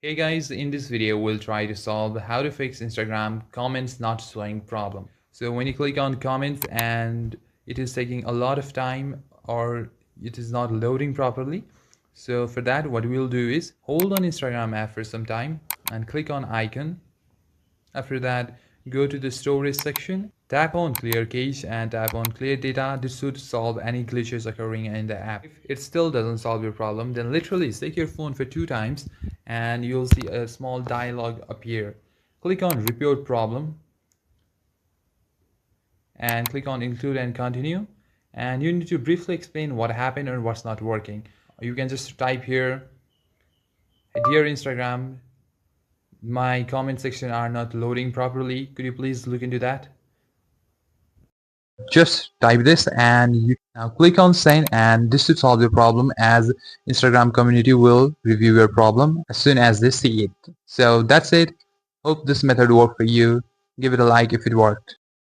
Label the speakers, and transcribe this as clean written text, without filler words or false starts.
Speaker 1: Hey guys, in this video we'll try to solve how to fix Instagram comments not showing problem. So when you click on comments and it is taking a lot of time or it is not loading properly. So for that what we'll do is hold on Instagram app for some time and click on icon. After that, go to the storage section, tap on clear cache and tap on clear data. This should solve any glitches occurring in the app. If it still doesn't solve your problem, then literally stick your phone for 2 times and you'll see a small dialog appear. Click on report problem and click on include and continue, and you need to briefly explain what happened or what's not working. You can just type here, dear Instagram, my comment section are not loading properly, could you please look into that? Just type this and you now click on send, and this should solve your problem, as Instagram community will review your problem as soon as they see it. So that's it. Hope this method worked for you. Give it a like if it worked.